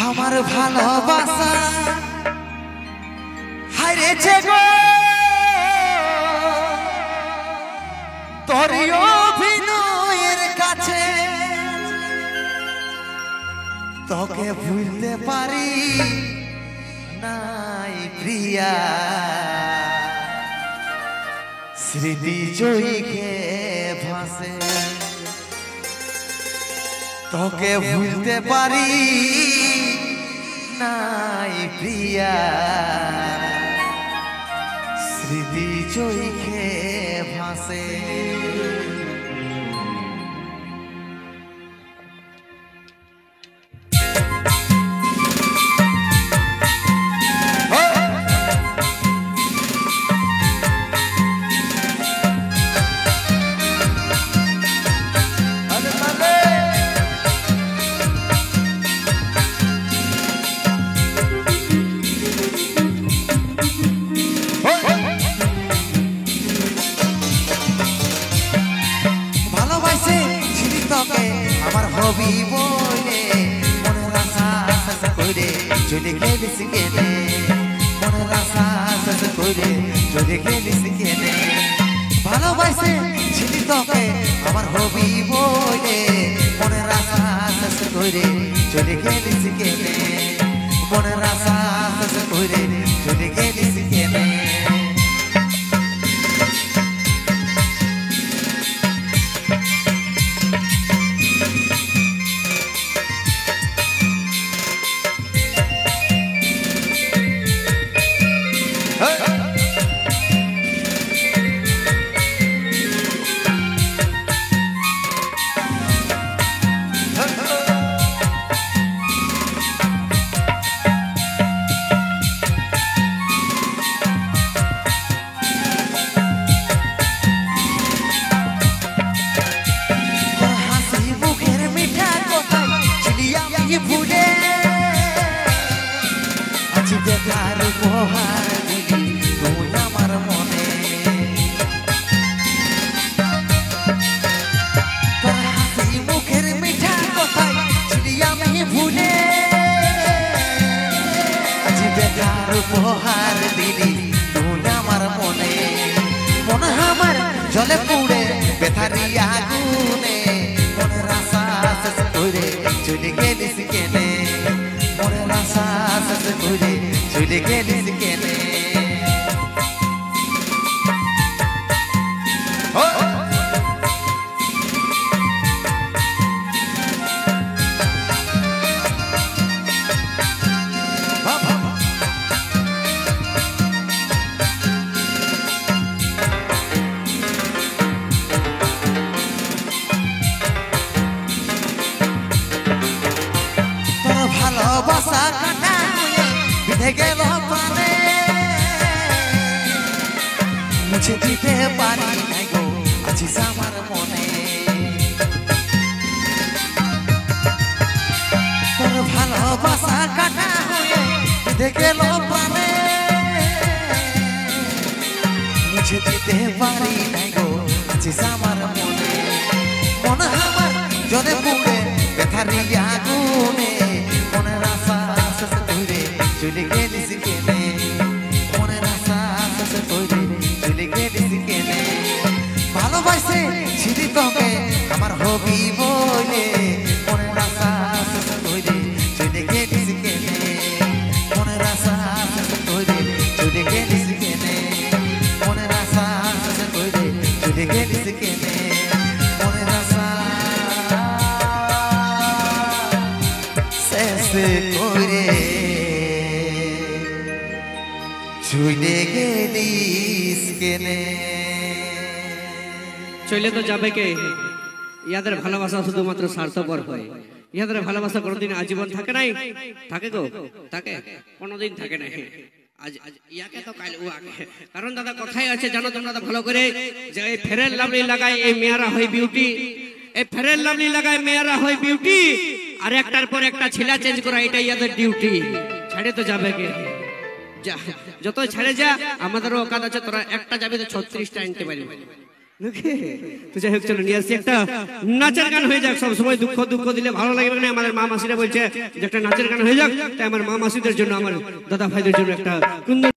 আমার ভালোবাসা হারিয়েছে গো তোর অভিনয়ের কাছে তোকে ভুলতে পারি নাই প্রিয়া স্মৃতি চোখে ভাসে তোকে ভুলতে পারি নাই প্রিয়া স্মৃতি চোখে ভাসে আমার হবি বলে মনের আশা শেষ করে চলে গেলিস কেনে মনের আশা শেষ করে চলে গেলিস কেনে ভালোবাসে ছিলি তোকে আমার হবি বলে মনের আশা শেষ করে চলে গেলিস কেনে মনের আশা শেষ করে চলে গেলিস কেনে দেখার উপহার দিলি তুই আমার মনে তোর হাসি মুখের মিঠা কথাই ছিলি আমি ভুলে আজ দেখার উপহার দিলি তুই আমার মনে মনে আমার জলে পুড়ে বেথারি আগুনে মনের আশা শেষ করে চলে গেলিস কেনে মনের আশা শেষ করে চলে গেলিস কেনে তোর ভালোবাসা কাটা বিধে গেল প্রাণে মুছে দিতে পারি নাই গো আছিস আমার মনে তোর ভালোবাসা কাটা হয়ে বিধে গেল প্রাণে মুছে দিতে পারি নাই গো আছিস আমার মনে মনে আমার জলে পুড়ে বেথারি আগুনে মনের আশা শেষ করে চলে গেলিস কেনে মনের আশা শেষ করে চলে গেলিস কেনে ভালোবাসে ছিলি তোকে আমার হবি বলে মনের আশা শেষ করে চলে গেলিস কেনে মনের আশা শেষ করে চলে গেলিস কেনে মনের আশা শেষ করে চলে গেলিস কেনে মনের আশা শেষ করে চলে গেলিস কেনে চলে তো যাবে কে ইয়াদের ভালোবাসা শুধুমাত্র স্বার্থপর হয় ইয়াদের ভালোবাসা কোনোদিন আজীবন থাকে নাই থাকে গো থাকে কোনোদিন থাকে নাই আজ ইয়াকে তো কাল ও আগে কারণ দাদা কথাই আছে জানো তোমরা তো ভালো করে যে এই ফেয়ার লাভলি লাগায় এই মেয়েরা হয় বিউটি এই ফেয়ার লাভলি লাগায় মেয়েরা হয় বিউটি আর একটার পর একটা ছেলা চেঞ্জ করা এটাই ইয়াদের ডিউটি ছেড়ে তো যাবে কে যা যত ছেড়ে যা আমাদেরও অকাদ আছে তোরা একটা যাবে তো 36টা আনতে পারবি নাকি? তো যাই হোক, চলো নিয়ে আসছি একটা নাচের গান হয়ে যাক। সবসময় দুঃখ দুঃখ দিলে ভালো লাগবে না। আমাদের মা মাসিরা বলছে যে একটা নাচের গান হয়ে যাক, তাই আমার মা মাসিদের জন্য, আমার দাদা ভাইদের জন্য একটা